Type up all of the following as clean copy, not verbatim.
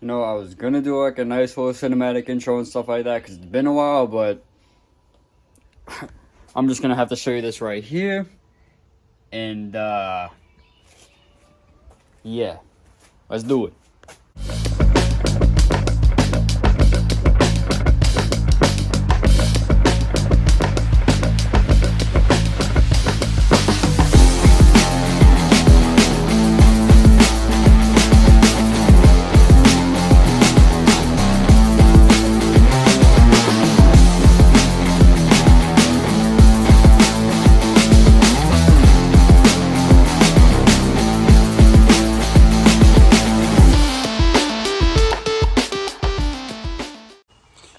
You know, I was gonna do like a nice little cinematic intro and stuff like that because it's been a while, but I'm just gonna have to show you this right here. And yeah, let's do it.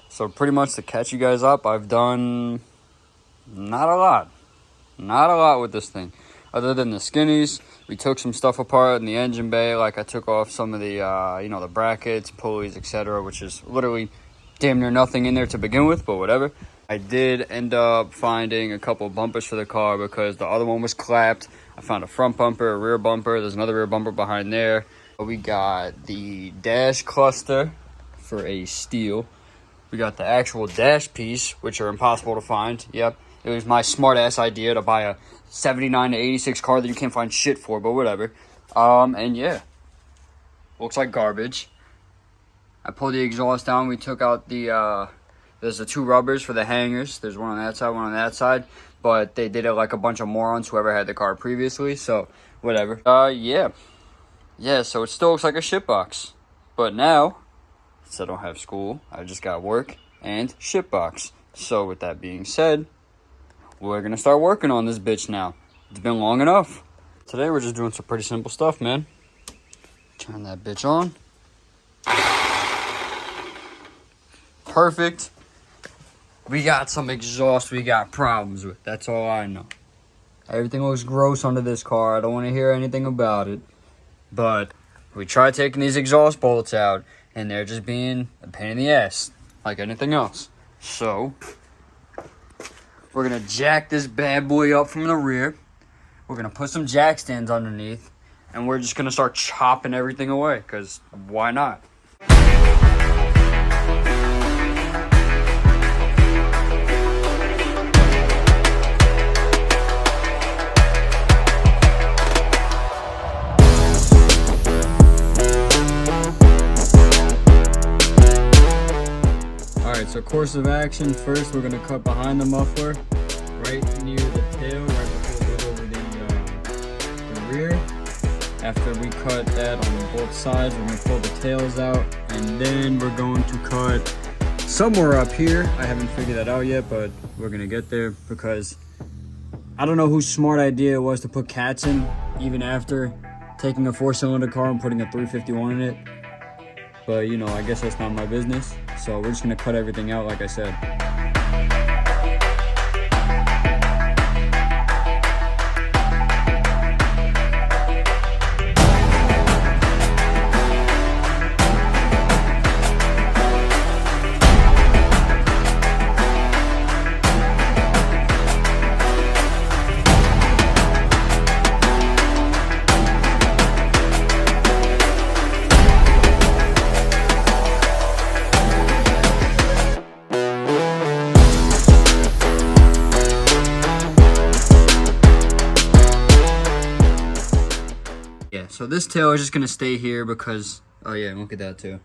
So pretty much to catch you guys up, I've done not a lot with this thing. Other than the skinnies, we took some stuff apart in the engine bay. Like I took off some of the, the brackets, pulleys, etc., which is literally damn near nothing in there to begin with, but whatever. I did end up finding a couple bumpers for the car because the other one was clapped. I found a front bumper, a rear bumper. There's another rear bumper behind there. We got the dash cluster for a steel. We got the actual dash piece, which are impossible to find. Yep, it was my smart ass idea to buy a 79 to 86 car that you can't find shit for, but whatever. And yeah, looks like garbage. I pulled the exhaust down. We took out the, there's the two rubbers for the hangers. There's one on that side, one on that side. But they did it like a bunch of morons, whoever had the car previously, so whatever. Yeah, so it still looks like a shitbox. But now, since I don't have school, I just got work and shitbox. So with that being said, we're gonna start working on this bitch now. It's been long enough. Today we're just doing some pretty simple stuff, man. Turn that bitch on. Perfect. We got some exhaust we got problems with. That's all I know. Everything looks gross under this car. I don't want to hear anything about it. But we tried taking these exhaust bolts out, and they're just being a pain in the ass, like anything else. So, we're going to jack this bad boy up from the rear. We're going to put some jack stands underneath, and we're just going to start chopping everything away, because why not? So course of action, first we're going to cut behind the muffler, right near the tail, right before we go over the rear. After we cut that on both sides, we're going to pull the tails out, and then we're going to cut somewhere up here. I haven't figured that out yet, but we're going to get there because I don't know whose smart idea it was to put cats in, even after taking a 4-cylinder car and putting a 351 in it. But, you know, I guess that's not my business. So we're just going to cut everything out, like I said. So this tail is just gonna stay here because, oh yeah, look at that too.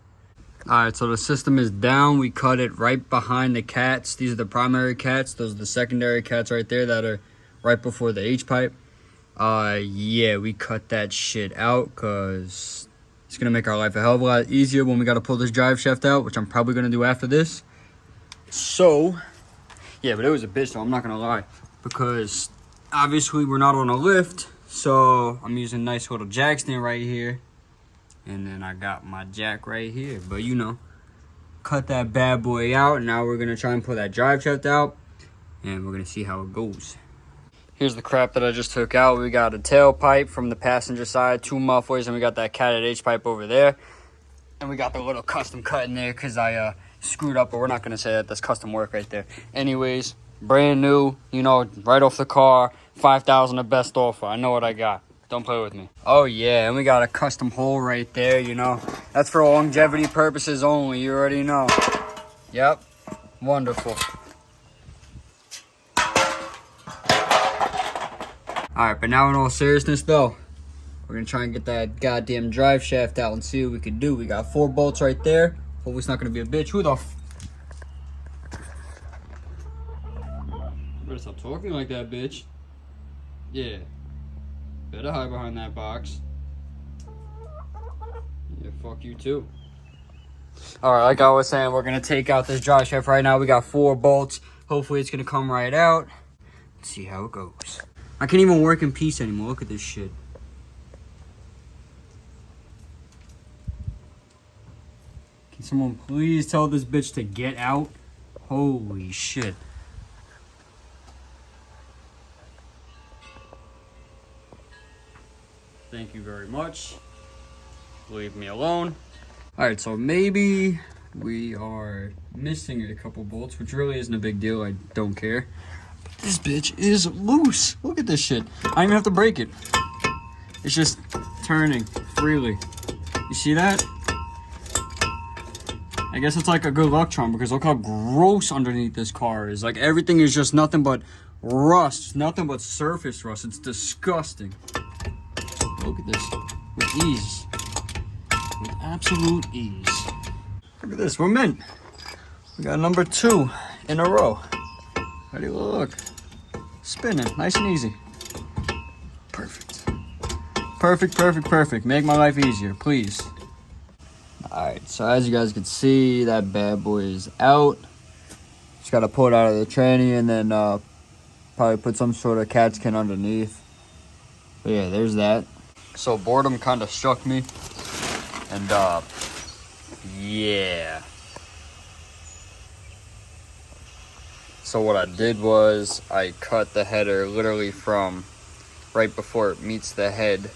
All right, so the system is down. We cut it right behind the cats. These are the primary cats. Those are the secondary cats right there that are right before the H-pipe. Yeah, we cut that shit out because it's gonna make our life a hell of a lot easier when we gotta pull this drive shaft out, which I'm probably gonna do after this. So, yeah, but it was a bitch though, I'm not gonna lie, because obviously we're not on a lift. So I'm using a nice little jack stand right here. And then I got my jack right here. But you know, cut that bad boy out. Now we're going to try and pull that drive shaft out. And we're going to see how it goes. Here's the crap that I just took out. We got a tailpipe from the passenger side, 2 mufflers, and we got that catted H-pipe over there. And we got the little custom cut in there because I screwed up. But we're not going to say that. That's custom work right there. Anyways, brand new, you know, right off the car. 5,000 the best offer. I know what I got. Don't play with me. Oh yeah, and we got a custom hole right there, you know. That's for longevity purposes only, you already know. Yep, wonderful. Alright, but now in all seriousness though, we're gonna try and get that goddamn drive shaft out and see what we can do. We got 4 bolts right there. Hopefully it's not gonna be a bitch. Who the f— better stop talking like that, bitch. Yeah. Better hide behind that box. Yeah, fuck you too. Alright, like I was saying, we're gonna take out this drive shaft right now. We got 4 bolts. Hopefully it's gonna come right out. Let's see how it goes. I can't even work in peace anymore. Look at this shit. Can someone please tell this bitch to get out? Holy shit. Thank you very much. Leave me alone. Alright, so maybe we are missing a couple bolts, which really isn't a big deal. I don't care. But this bitch is loose. Look at this shit. I don't even have to break it. It's just turning freely. You see that? I guess it's like a good luck charm because look how gross underneath this car is. Like everything is just nothing but rust. Nothing but surface rust. It's disgusting. Look at this. With ease. With absolute ease. Look at this. We're mint. We got number 2 in a row. Ready? Look. Spinning. Nice and easy. Perfect. Perfect, perfect, perfect. Make my life easier, please. Alright, so as you guys can see, that bad boy is out. Just gotta pull it out of the tranny and then probably put some sort of cat skin underneath. But yeah, there's that. So boredom kind of struck me. And yeah. So what I did was I cut the header literally from right before it meets the head.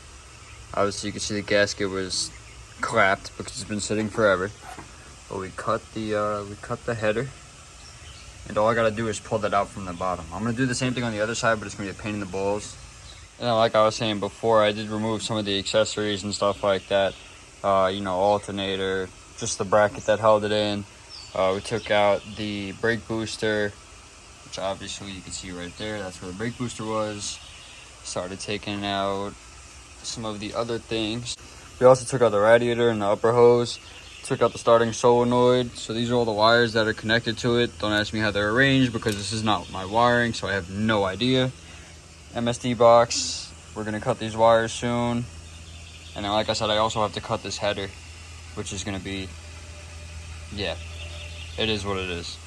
Obviously you can see the gasket was clapped because it's been sitting forever. But we cut the header. And all I gotta do is pull that out from the bottom. I'm gonna do the same thing on the other side, but it's gonna be a pain in the balls. And like I was saying before, I did remove some of the accessories and stuff like that. You know, alternator, just the bracket that held it in. We took out the brake booster, which obviously you can see right there. That's where the brake booster was. Started taking out some of the other things. We also took out the radiator and the upper hose. Took out the starting solenoid. So these are all the wires that are connected to it. Don't ask me how they're arranged because this is not my wiring, so I have no idea. MSD box. We're gonna cut these wires soon. And then like I said, I also have to cut this header, which is gonna be, yeah, it is what it is.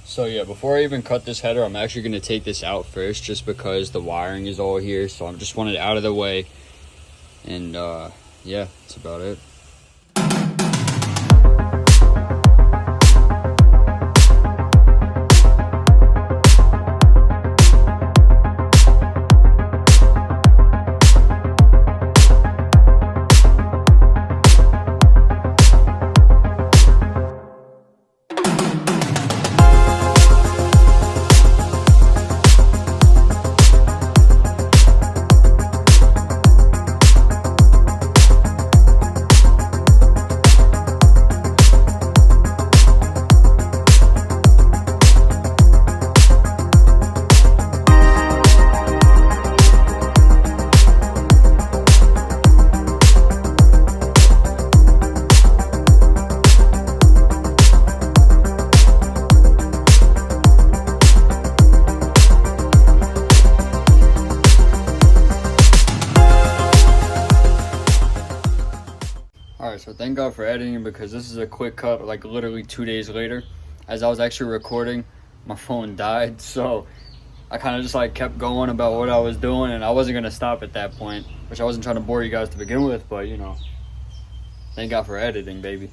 So yeah, before I even cut this header, I'm actually gonna take this out first just because the wiring is all here. So I just want it out of the way. And yeah, that's about it. Alright, so thank God for editing because this is a quick cut, like literally 2 days later. As I was actually recording, my phone died, so I kind of just like kept going about what I was doing, and I wasn't going to stop at that point, which I wasn't trying to bore you guys to begin with, but you know, thank God for editing, baby.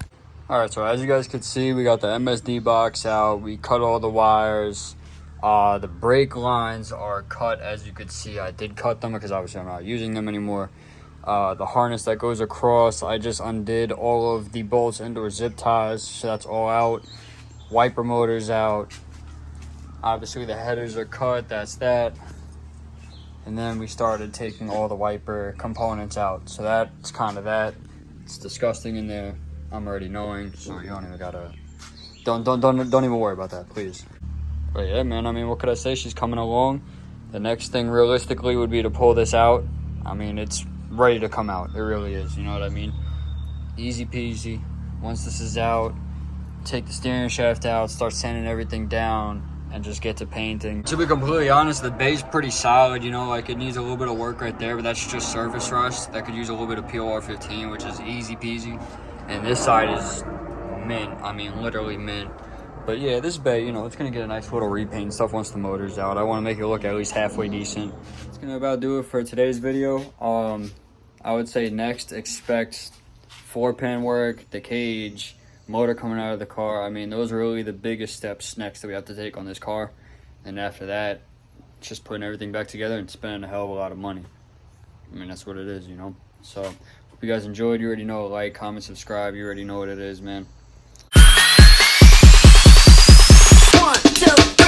Alright, so as you guys could see, we got the MSD box out, we cut all the wires. The brake lines are cut, as you could see. I did cut them because obviously I'm not using them anymore. The harness that goes across, I just undid all of the bolts, indoor zip ties, so that's all out. Wiper motors out. Obviously the headers are cut, that's that. And then we started taking all the wiper components out. So that's kind of that. It's disgusting in there. I'm already knowing, so you don't even gotta, don't even worry about that, please. But yeah, man, I mean, what could I say? She's coming along. The next thing realistically would be to pull this out. I mean, it's ready to come out. It really is, you know what I mean? Easy peasy. Once this is out, take the steering shaft out, start sanding everything down, and just get to painting. To be completely honest, the base pretty solid, you know, like it needs a little bit of work right there, but that's just surface rust. That could use a little bit of POR 15, which is easy peasy. And this side is mint. I mean, literally mint. But yeah, this bay, you know, it's gonna get a nice little repaint and stuff once the motor's out. I wanna make it look at least halfway decent. It's gonna about do it for today's video. I would say next, expect floor pan work, the cage, motor coming out of the car. I mean, those are really the biggest steps next that we have to take on this car. And after that, just putting everything back together and spending a hell of a lot of money. I mean, that's what it is, you know? So, hope you guys enjoyed. You already know, like, comment, subscribe. You already know what it is, man. 1, 2